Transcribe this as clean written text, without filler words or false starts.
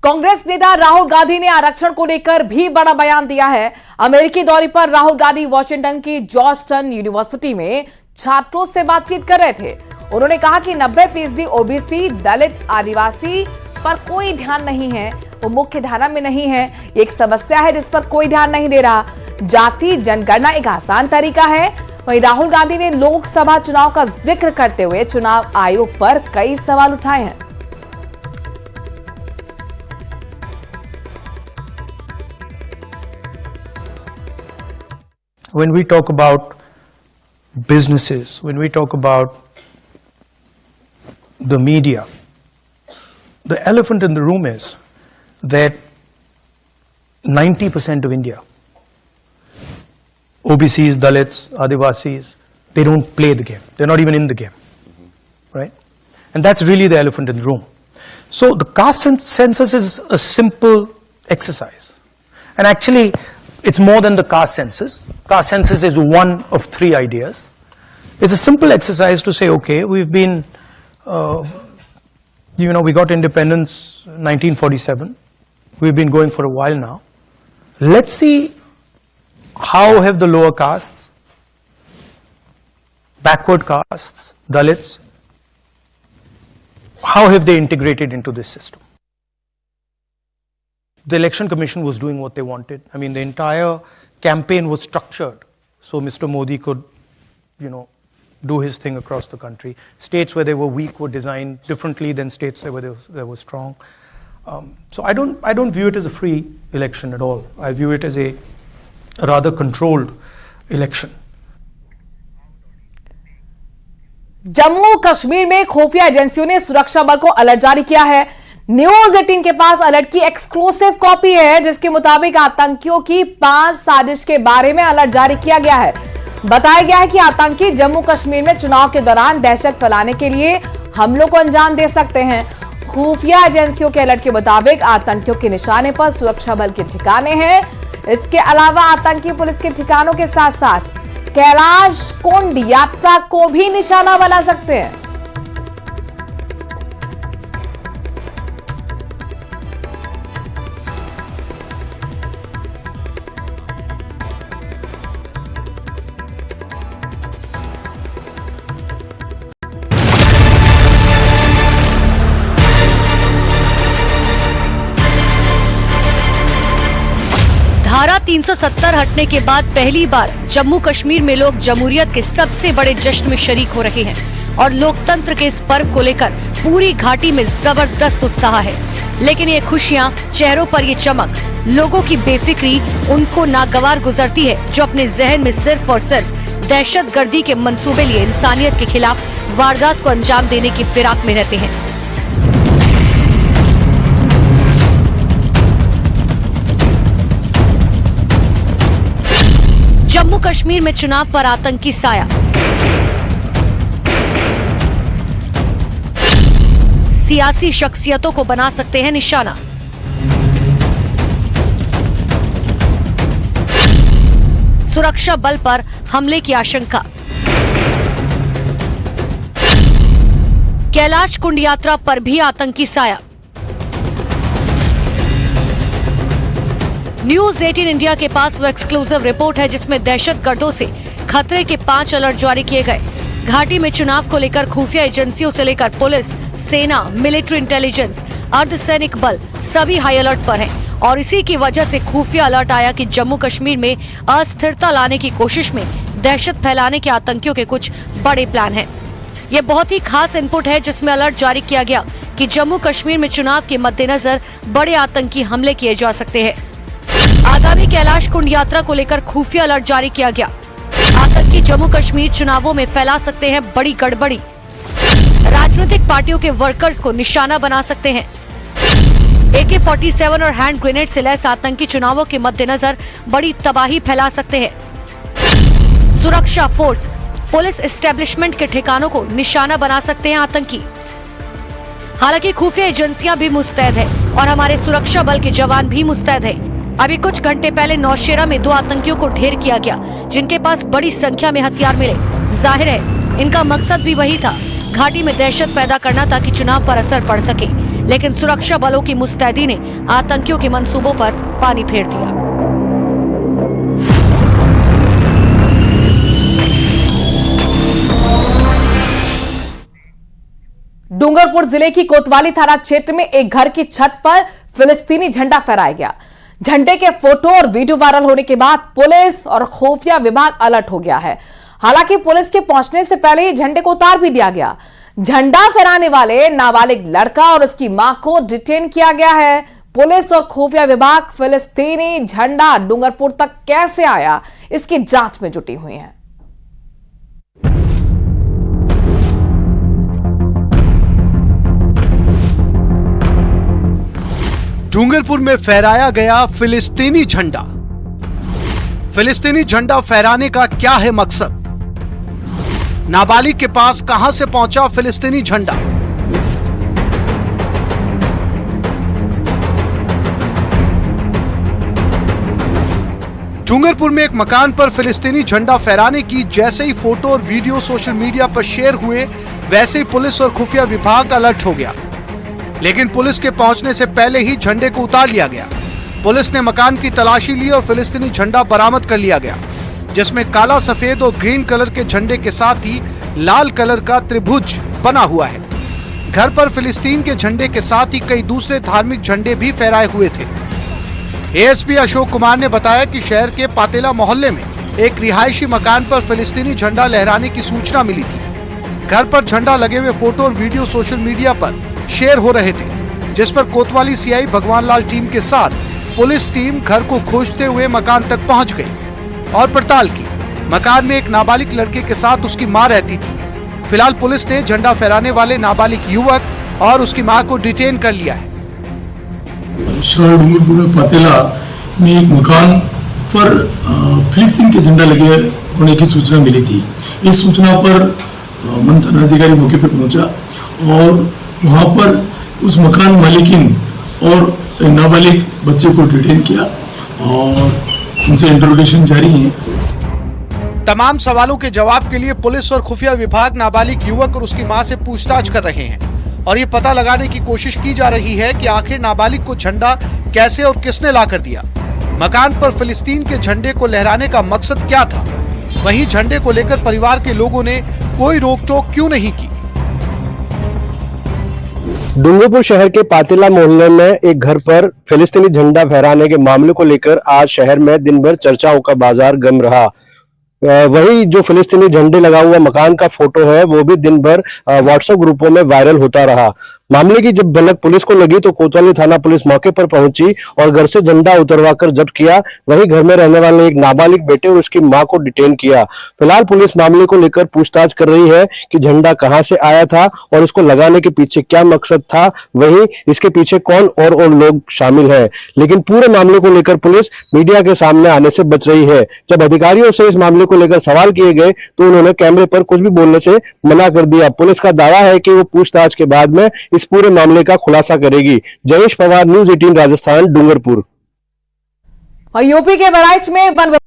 कांग्रेस नेता राहुल गांधी ने आरक्षण को लेकर भी बड़ा बयान दिया है। अमेरिकी दौरे पर राहुल गांधी वॉशिंगटन की जॉर्जटाउन यूनिवर्सिटी में छात्रों से बातचीत कर रहे थे। उन्होंने कहा कि 90% ओबीसी, दलित, आदिवासी पर कोई ध्यान नहीं है, वो मुख्य धारा में नहीं है। ये एक समस्या है जिस पर कोई ध्यान नहीं दे रहा। जाति जनगणना एक आसान तरीका है। वहीं राहुल गांधी ने लोकसभा चुनाव का जिक्र करते हुए चुनाव आयोग पर कई सवाल उठाए हैं। When we talk about businesses, when we talk about the media, the elephant in the room is that 90% of India, OBCs, Dalits, Adivasis, they don't play the game. They're not even in the game, right? And that's really the elephant in the room. So the caste census is a simple exercise. And actually, it's more than the caste census. Caste census is one of 3 ideas. It's a simple exercise to say, okay, we've been, we got independence 1947. We've been going for a while now. Let's see how have the lower castes, backward castes, Dalits, how have they integrated into this system? The election commission was doing what they wanted. I mean, the entire campaign was structured so Mr. Modi could, do his thing across the country. States where they were weak were designed differently than states where they were strong. So I don't view it as a free election at all. I view it as a rather controlled election. Jammu Kashmir में खुफिया एजेंसियों ने सुरक्षा बल को alert जारी किया है। न्यूज 18 के पास अलर्ट की एक्सक्लूसिव कॉपी है, जिसके मुताबिक आतंकियों की 5 साजिश के बारे में अलर्ट जारी किया गया है। बताया गया है कि आतंकी जम्मू कश्मीर में चुनाव के दौरान दहशत फैलाने के लिए हमलों को अंजाम दे सकते हैं। खुफिया एजेंसियों के अलर्ट के मुताबिक आतंकियों के निशाने पर सुरक्षा बल के ठिकाने हैं। इसके अलावा आतंकी पुलिस के ठिकानों के साथ साथ कैलाश कुंड यात्रा को भी निशाना बना सकते हैं। धारा 370 हटने के बाद पहली बार जम्मू कश्मीर में लोग जमहूरियत के सबसे बड़े जश्न में शरीक हो रहे हैं और लोकतंत्र के इस पर्व को लेकर पूरी घाटी में जबरदस्त उत्साह है। लेकिन ये खुशियां, चेहरों पर ये चमक, लोगों की बेफिक्री उनको नागवार गुजरती है, जो अपने जहन में सिर्फ और सिर्फ दहशतगर्दी के मंसूबे लिए इंसानियत के खिलाफ वारदात को अंजाम देने की फिराक में रहते हैं। जम्मू कश्मीर में चुनाव पर आतंकी साया। सियासी शख्सियतों को बना सकते हैं निशाना। सुरक्षा बल पर हमले की आशंका। कैलाश कुंड यात्रा पर भी आतंकी साया। न्यूज 18 इंडिया के पास वो एक्सक्लूसिव रिपोर्ट है जिसमें दहशतगर्दों से खतरे के 5 अलर्ट जारी किए गए। घाटी में चुनाव को लेकर खुफिया एजेंसियों से लेकर पुलिस, सेना, मिलिट्री इंटेलिजेंस, अर्धसैनिक बल सभी हाई अलर्ट पर हैं और इसी की वजह से खुफिया अलर्ट आया कि जम्मू कश्मीर में अस्थिरता लाने की कोशिश में दहशत फैलाने के आतंकियों के कुछ बड़े प्लान हैं। ये बहुत ही खास इनपुट है जिसमें अलर्ट जारी किया गया कि जम्मू कश्मीर में चुनाव के मद्देनजर बड़े आतंकी हमले किए जा सकते हैं। आगामी कैलाश कुंड यात्रा को लेकर खुफिया अलर्ट जारी किया गया। आतंकी जम्मू कश्मीर चुनावों में फैला सकते हैं बड़ी गड़बड़ी। राजनीतिक पार्टियों के वर्कर्स को निशाना बना सकते हैं। AK-47 और हैंड ग्रेनेड से लैस आतंकी चुनावों के मद्देनजर बड़ी तबाही फैला सकते हैं। सुरक्षा फोर्स, पुलिस एस्टेब्लिशमेंट के ठिकानों को निशाना बना सकते हैं आतंकी। हालांकि खुफिया एजेंसियां भी मुस्तैद है और हमारे सुरक्षा बल के जवान भी मुस्तैद है। अभी कुछ घंटे पहले नौशेरा में 2 आतंकियों को ढेर किया गया, जिनके पास बड़ी संख्या में हथियार मिले। जाहिर है इनका मकसद भी वही था, घाटी में दहशत पैदा करना ताकि चुनाव पर असर पड़ सके। लेकिन सुरक्षा बलों की मुस्तैदी ने आतंकियों के मंसूबों पर पानी फेर दिया। डूंगरपुर जिले की कोतवाली थाना क्षेत्र में एक घर की छत पर फिलिस्तीनी झंडा फहराया गया। झंडे के फोटो और वीडियो वायरल होने के बाद पुलिस और खुफिया विभाग अलर्ट हो गया है। हालांकि पुलिस के पहुंचने से पहले ही झंडे को उतार भी दिया गया। झंडा फहराने वाले नाबालिग लड़का और उसकी मां को डिटेन किया गया है। पुलिस और खुफिया विभाग फिलिस्तीनी झंडा डूंगरपुर तक कैसे आया, इसकी जांच में जुटी हुई है। डूंगरपुर में फहराया गया फिलिस्तीनी झंडा। फिलिस्तीनी झंडा फहराने का क्या है मकसद? नाबालिग के पास कहां से पहुंचा फिलिस्तीनी झंडा? डूंगरपुर में एक मकान पर फिलिस्तीनी झंडा फहराने की जैसे ही फोटो और वीडियो सोशल मीडिया पर शेयर हुए, वैसे ही पुलिस और खुफिया विभाग अलर्ट हो गया। लेकिन पुलिस के पहुंचने से पहले ही झंडे को उतार लिया गया। पुलिस ने मकान की तलाशी ली और फिलिस्तीनी झंडा बरामद कर लिया गया, जिसमें काला, सफेद और ग्रीन कलर के झंडे के साथ ही लाल कलर का त्रिभुज बना हुआ है। घर पर फिलिस्तीन के झंडे के साथ ही कई दूसरे धार्मिक झंडे भी फहराए हुए थे। एएसपी अशोक कुमार ने बताया कि शहर के पातेला मोहल्ले में एक रिहायशी मकान पर फिलिस्तीनी झंडा लहराने की सूचना मिली थी। घर पर झंडा लगे हुए फोटो और वीडियो सोशल मीडिया पर शेयर हो रहे थे, जिस पर कोतवाली सीआई भगवान लाल टीम के साथ पुलिस टीम घर को खोजते हुए मकान तक पहुंच गई और पड़ताल की। मकान में एक नाबालिग लड़के के साथ उसकी मां रहती थी। फिलहाल पुलिस ने झंडा फहराने वाले नाबालिग युवक और उसकी मां को डिटेन कर लिया है। शहर डूंगरपुर में पातेला में एक मकान पर फिलिस्तीन के झंडा लगे होने की सूचना मिली थी। इस सूचना पर वन थानाधिकारी मौके पर पहुंचा और वहां पर उस मकान मालिकिन और नाबालिग बच्चे को डिटेन किया और उनसे इंटरोगेशन जारी है। तमाम सवालों के जवाब के लिए पुलिस और खुफिया विभाग नाबालिग युवक और उसकी मां से पूछताछ कर रहे हैं और ये पता लगाने की कोशिश की जा रही है कि आखिर नाबालिग को झंडा कैसे और किसने लाकर दिया। मकान पर फिलिस्तीन के झंडे को लहराने का मकसद क्या था? वहीं झंडे को लेकर परिवार के लोगों ने कोई रोक टोक क्यों नहीं की? डूंगरपुर शहर के पातेला मोहल्ले में एक घर पर फिलिस्तीनी झंडा फहराने के मामले को लेकर आज शहर में दिन भर चर्चाओं का बाजार गर्म रहा। वही जो फिलिस्तीनी झंडे लगा हुआ मकान का फोटो है वो भी दिन भर व्हाट्सएप ग्रुपों में वायरल होता रहा। मामले की जब भनक पुलिस को लगी तो कोतवाली थाना पुलिस मौके पर पहुंची और घर से झंडा उतरवाकर जब्त किया। वहीं घर में रहने वाले एक नाबालिग बेटे और उसकी मां को डिटेन किया। फिलहाल पुलिस मामले को लेकर पूछताछ कर रही है कि झंडा कहां से आया था और उसको लगाने के पीछे क्या मकसद था, वहीं इसके पीछे कौन और लोग शामिल है। लेकिन पूरे मामले को लेकर पुलिस मीडिया के सामने आने से बच रही है। जब अधिकारियों से इस मामले को लेकर सवाल किए गए तो उन्होंने कैमरे पर कुछ भी बोलने से मना कर दिया। पुलिस का दावा है कि वो पूछताछ के बाद में इस पूरे मामले का खुलासा करेगी। जयेश पवार, न्यूज़ 18 राजस्थान, डूंगरपुर। और यूपी के बहराइच में